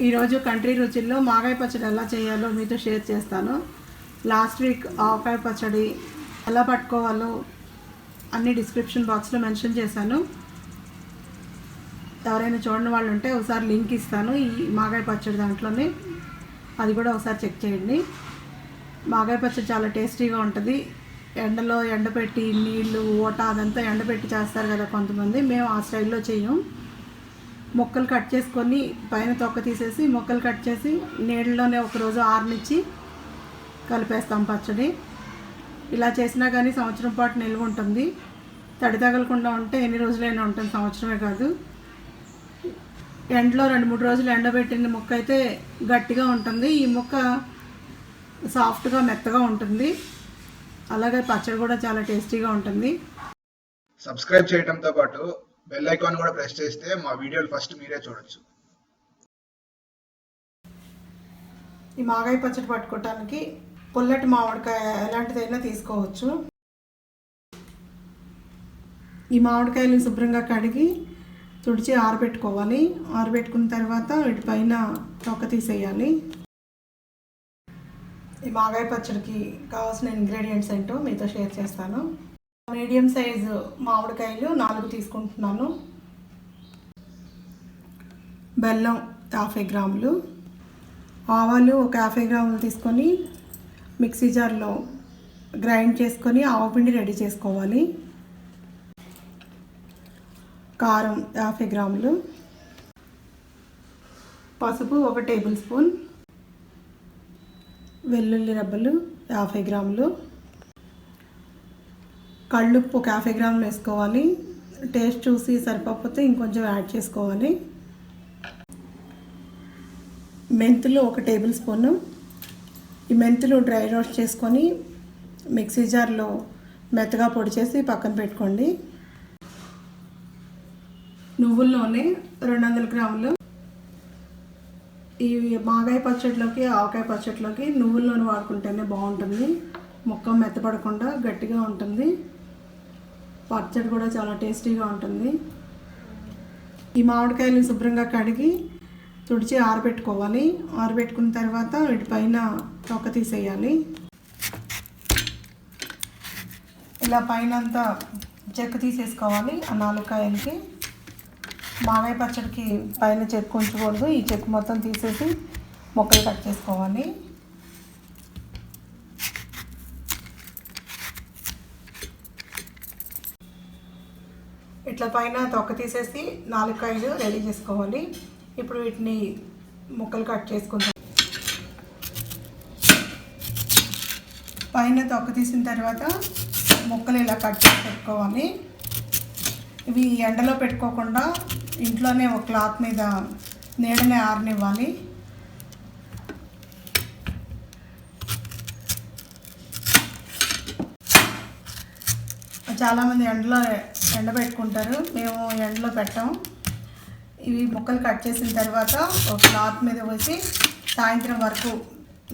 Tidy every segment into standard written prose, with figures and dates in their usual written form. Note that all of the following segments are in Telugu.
ఈరోజు కంట్రీ రుచుల్లో మాగాయ పచ్చడి ఎలా చేయాలో మీతో షేర్ చేస్తాను. లాస్ట్ వీక్ ఆవకాయ పచ్చడి ఎలా పట్టుకోవాలో అన్ని డిస్క్రిప్షన్ బాక్స్లో మెన్షన్ చేశాను. ఎవరైనా చూడని వాళ్ళు ఉంటే ఒకసారి లింక్ ఇస్తాను ఈ మాగాయ పచ్చడి దాంట్లోనే, అది కూడా ఒకసారి చెక్ చేయండి. మాగాయ పచ్చడి చాలా టేస్టీగా ఉంటుంది. ఎండలో ఎండపెట్టి నీళ్ళు ఓట అదంతా ఎండపెట్టి చేస్తారు కదా కొంతమంది, మేము ఆ స్టైల్లో చేయం. మొక్కలు కట్ చేసుకొని పైన తొక్క తీసేసి మొక్కలు కట్ చేసి నీళ్ళలోనే ఒకరోజు ఆరనిచ్చి కలిపేస్తాం పచ్చడి. ఇలా చేసినా కానీ సంవత్సరం పాటు నిల్వ ఉంటుంది. తడి తగలకుండా ఉంటే ఎన్ని రోజులైనా ఉంటుంది, సంవత్సరమే కాదు. ఎండలో 2-3 రోజులు ఎండబెట్టిన మొక్క అయితే గట్టిగా ఉంటుంది. ఈ మొక్క సాఫ్ట్గా మెత్తగా ఉంటుంది. అలాగే పచ్చడి కూడా చాలా టేస్టీగా ఉంటుంది. సబ్స్క్రైబ్ చేయడంతో పాటు బెల్ ఐకాన్ కూడా ప్రెస్ చేస్తే మా వీడియోలు ఫస్ట్ మీరే చూడొచ్చు. ఈ మాగాయ పచ్చడి పట్టుకోవటానికి పుల్లటి మామిడికాయ ఎలాంటిదైనా తీసుకోవచ్చు. ఈ మామిడికాయలు శుభ్రంగా కడిగి తుడిచి ఆరబెట్టుకోవాలి. ఆరబెట్టుకున్న తర్వాత వీటిపైన తొక్క తీసేయాలి. ఈ మాగాయ పచ్చడికి కావాల్సిన ఇంగ్రీడియంట్స్ ఏంటో మీతో షేర్ చేస్తాను. మీడియం సైజు మామిడికాయలు 4 తీసుకుంటున్నాను. బెల్లం 50 గ్రాములు, ఆవాలు ఒక 50 గ్రాములు తీసుకొని మిక్సీ జార్లో గ్రైండ్ చేసుకొని ఆవపిండి రెడీ చేసుకోవాలి. కారం 50 గ్రాములు, పసుపు 1 టేబుల్ స్పూన్, వెల్లుల్లి రెబ్బలు 50 గ్రాములు, కళ్ళుప్పు ఒక 50 గ్రాములు వేసుకోవాలి. టేస్ట్ చూసి సరిపోతే ఇంకొంచెం యాడ్ చేసుకోవాలి. మెంతులు 1 టేబుల్ స్పూను. ఈ మెంతులు డ్రై రోస్ట్ చేసుకొని మిక్సీ జార్లో మెత్తగా పొడి చేసి పక్కన పెట్టుకోండి. నువ్వుల నూనె 200 గ్రాములు. ఈ మాగాయ పచ్చడిలోకి ఆవకాయ పచ్చడిలోకి నువ్వుల నూనె వాడుకుంటేనే బాగుంటుంది. ముక్క మెత్తపడకుండా గట్టిగా ఉంటుంది. పచ్చడి కూడా చాలా టేస్టీగా ఉంటుంది. ఈ మామిడికాయలు శుభ్రంగా కడిగి తుడిచి ఆరబెట్టుకోవాలి. ఆరబెట్టుకున్న తర్వాత వీటిపైన తొక్క తీసేయాలి. ఇలా పైన అంతా చెక్క తీసేసుకోవాలి. ఆ 4 కాయలకి మాగాయ పచ్చడికి పైన చెక్కు ఉంచకూడదు. ఈ చెక్కు మొత్తం తీసేసి ముక్కలు కట్ చేసుకోవాలి. ఇట్లా పైన తొక్క తీసేసి 4 కాయలు రెడీ చేసుకోవాలి. ఇప్పుడు వీటిని ముక్కలు కట్ చేసుకుందాం. పైన తొక్క తీసిన తర్వాత ముక్కలు ఇలా కట్ చేసి పెట్టుకోవాలి. ఇవి ఎండలో పెట్టుకోకుండా ఇంట్లోనే ఒక క్లాత్ మీద నీడనే ఆరనివ్వాలి. చాలామంది ఎండలో ఎండబెట్టుకుంటారు, మేము ఎండలో పెట్టాం. ఇవి ముక్కలు కట్ చేసిన తర్వాత ఒక క్లాత్ మీద వేసి సాయంత్రం వరకు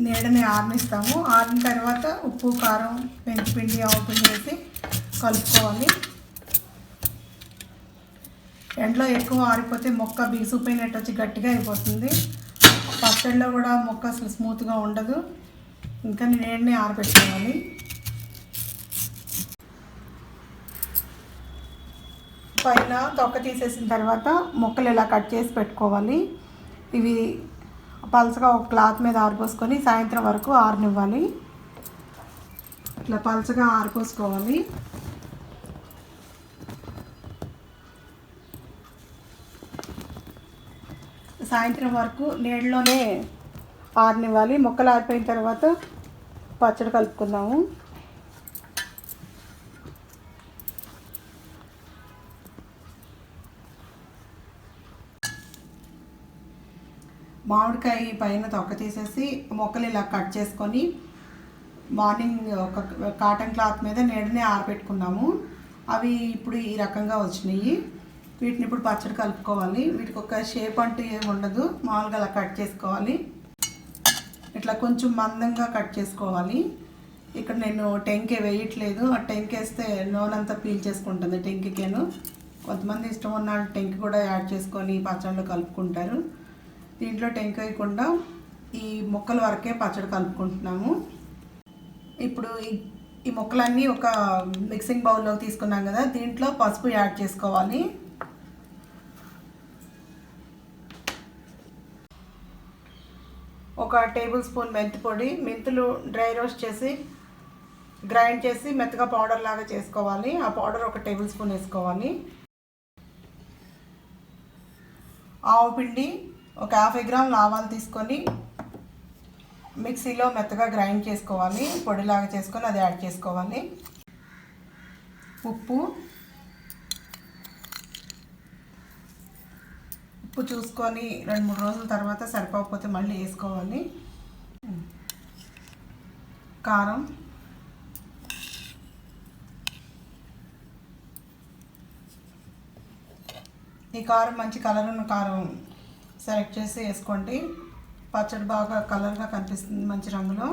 నీడని ఆరనిస్తాము. ఆరిన తర్వాత ఉప్పు, కారం, మెంతిపిండి, ఆవపిండి వేసి కలుపుకోవాలి. ఎండలో ఎక్కువ ఆరిపోతే మొక్క బిగుసుపోయినట్టు వచ్చి గట్టిగా అయిపోతుంది. పచ్చడిలో కూడా మొక్క అసలు స్మూత్గా ఉండదు. ఇంకా నీడని ఆరబెట్టుకోవాలి. పైన తొక్క తీసేసిన తర్వాత ముక్కలు ఇలా కట్ చేసి పెట్టుకోవాలి. ఇవి పలసగా ఒక క్లాత్ మీద ఆరిపోసుకొని సాయంత్రం వరకు ఆరనివ్వాలి. ఇట్లా పలసగా ఆరిపోసుకోవాలి. సాయంత్రం వరకు నీళ్ళలోనే ఆరనివ్వాలి. ముక్కలు ఆరిపోయిన తర్వాత పచ్చడి కలుపుకుందాము. మామిడికాయ పైన తొక్క తీసేసి మొక్కలు ఇలా కట్ చేసుకొని మార్నింగ్ ఒక కాటన్ క్లాత్ మీద నీడనే ఆరబెట్టుకున్నాము. అవి ఇప్పుడు ఈ రకంగా వచ్చినాయి. వీటిని ఇప్పుడు పచ్చడి కలుపుకోవాలి. వీటికి ఒక షేప్ అంటూ ఏమి ఉండదు, మామూలుగా అలా కట్ చేసుకోవాలి. ఇట్లా కొంచెం మందంగా కట్ చేసుకోవాలి. ఇక్కడ నేను టెంకే వేయట్లేదు. ఆ టెంక్ వేస్తే నూనెంతా పీల్ చేసుకుంటుంది టెంకికేను. కొంతమంది ఇష్టం ఉన్న టెంక్ కూడా యాడ్ చేసుకొని పచ్చడిలో కలుపుకుంటారు. దీంట్లో టెంకాయకుండా ఈ ముక్కల వరకే పచ్చడి కలుపుకుంటున్నాము. ఇప్పుడు ఈ ముక్కలన్నీ ఒక మిక్సింగ్ బౌల్లోకి తీసుకున్నాం కదా, దీంట్లో పసుపు యాడ్ చేసుకోవాలి. ఒక టేబుల్ స్పూన్ మెంతి పొడి, మెంతులు డ్రై రోస్ట్ చేసి గ్రైండ్ చేసి మెత్తగా పౌడర్ లాగా చేసుకోవాలి. ఆ పౌడర్ ఒక టేబుల్ స్పూన్ వేసుకోవాలి. ఆవు పిండి ఒక 50 గ్రాముల ఆవాలు తీసుకొని మిక్సీలో మెత్తగా గ్రైండ్ చేసుకోవాలి, పొడిలాగా చేసుకొని అది యాడ్ చేసుకోవాలి. ఉప్పు చూసుకొని 2-3 రోజుల తర్వాత సరిపోకపోతే మళ్ళీ వేసుకోవాలి. కారం, ఈ కారం మంచి కలర్ ఉన్న కారం సెలెక్ట్ చేసి వేసుకోండి. పచ్చడి బాగా కలర్గా కనిపిస్తుంది, మంచి రంగులో.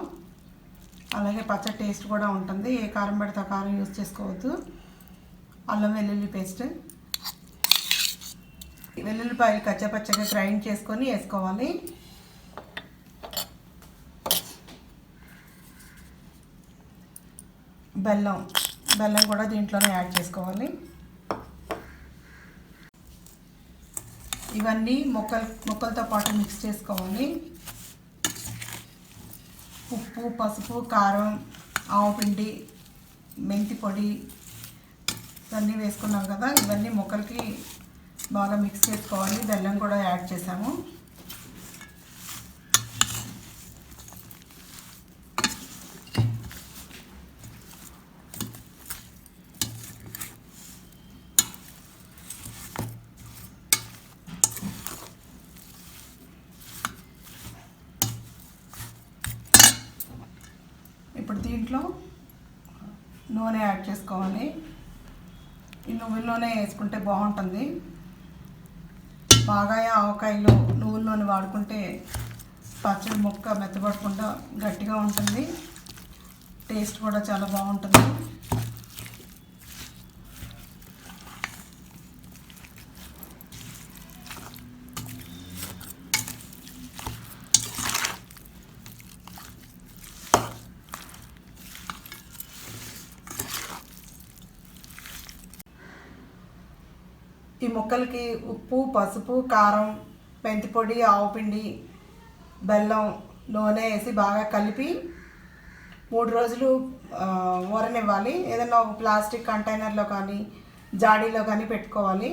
అలాగే పచ్చడి టేస్ట్ కూడా ఉంటుంది. ఏ కారం పడితే ఆ కారం యూజ్ చేసుకోవద్దు. అల్లం వెల్లుల్లి పేస్ట్, వెల్లుల్లిపాయలు కచ్చపచ్చగా గ్రైండ్ చేసుకొని వేసుకోవాలి. బెల్లం కూడా దీంట్లోనే యాడ్ చేసుకోవాలి. ఇవన్నీ ముక్కలతో పాటు మిక్స్ చేసుకోవాలి. ఉప్పు, పసుపు, కారం, ఆవు పిండి, మెంతి పొడి ఇవన్నీ వేసుకున్నాం కదా, ఇవన్నీ ముక్కలకి బాగా మిక్స్ చేసుకోవాలి. బెల్లం కూడా యాడ్ చేసాము. ఇప్పుడు దీంట్లో నూనె యాడ్ చేసుకోవాలి. ఈ నువ్వుల నూనె వేసుకుంటే బాగుంటుంది. బాగా ఆవకాయలు నువ్వుల నూనె వాడుకుంటే పచ్చడి ముక్క మెత్తబడకుండా గట్టిగా ఉంటుంది, టేస్ట్ కూడా చాలా బాగుంటుంది. ఈ ముక్కలకి ఉప్పు, పసుపు, కారం, మెంతి పొడి, ఆవు పిండి, బెల్లం, నూనె వేసి బాగా కలిపి 3 రోజులు ఊరనివ్వాలి. ఏదైనా ఒక ప్లాస్టిక్ కంటైనర్లో కానీ జాడీలో కానీ పెట్టుకోవాలి.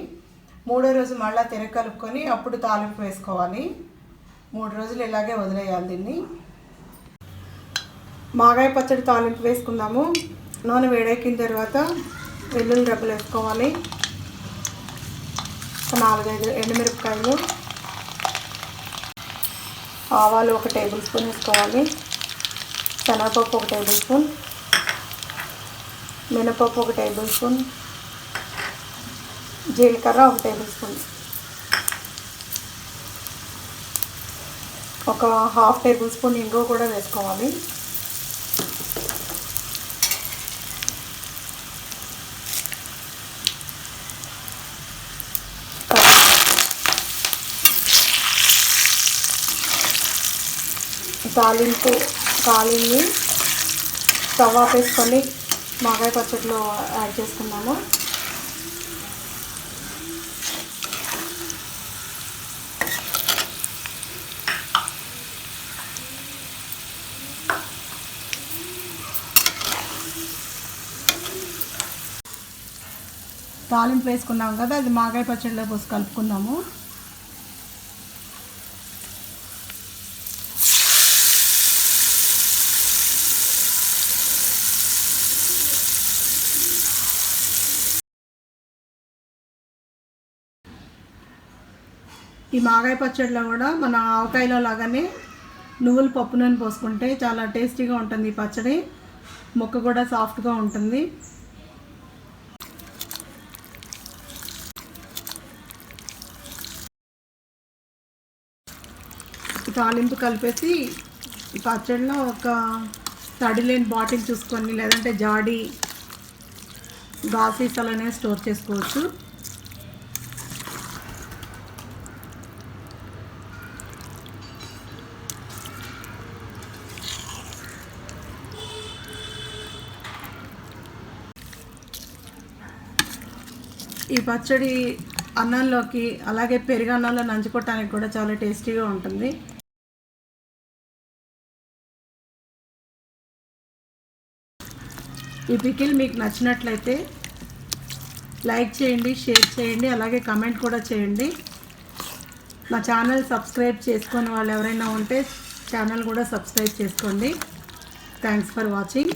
3వ రోజు మళ్ళీ తిరగ కలుపుకొని అప్పుడు తాలింపు వేసుకోవాలి. 3 రోజులు ఇలాగే వదిలేయాలి దీన్ని. మాగాయ పచ్చడి తాలింపు వేసుకుందాము. నూనె వేడెక్కిన తర్వాత వెల్లుల్లి రెబ్బలు వేసుకోవాలి. 4-5 ఎండుమిరపకాయలు, ఆవాలు 1 టేబుల్ స్పూన్ వేసుకోవాలి. శనగపప్పు 1 టేబుల్ స్పూన్, మినపప్పు 1 టేబుల్ స్పూన్, జీలకర్ర 1 టేబుల్ స్పూన్, ఒక 1/2 టేబుల్ స్పూన్ ఇంగువ కూడా వేసుకోవాలి. తాలింపు కాలింది, స్టవ్ ఆఫ్ వేసుకొని మాగాయ పచ్చడిలో యాడ్ చేసుకున్నాము. తాలింపు వేసుకున్నాం కదా, అది మాగాయ పచ్చడిలో పోసి కలుపుకుందాము. ఈ మాగాయ పచ్చడిలో కూడా మన ఆవకాయలో లాగానే నువ్వుల పప్పు నూనె పోసుకుంటే చాలా టేస్టీగా ఉంటుంది. ఈ పచ్చడి ముక్క కూడా సాఫ్ట్గా ఉంటుంది. తాలింపు కలిపేసి పచ్చడిలో ఒక తడి లేని బాటిల్ చూసుకొని, లేదంటే జాడీ గాజు సీసాలనే స్టోర్ చేసుకోవచ్చు. ఈ పచ్చడి అన్నంలోకి అలాగే పెరుగన్నంలో నంచుకోవటానికి కూడా చాలా టేస్టీగా ఉంటుంది. ఈ పికిల్ మీకు నచ్చినట్లయితే లైక్ చేయండి, షేర్ చేయండి, అలాగే కమెంట్ కూడా చేయండి. నా ఛానల్ సబ్స్క్రైబ్ చేసుకొని వాళ్ళు ఎవరైనా ఉంటే ఛానల్ కూడా సబ్స్క్రైబ్ చేసుకోండి. Thanks for watching.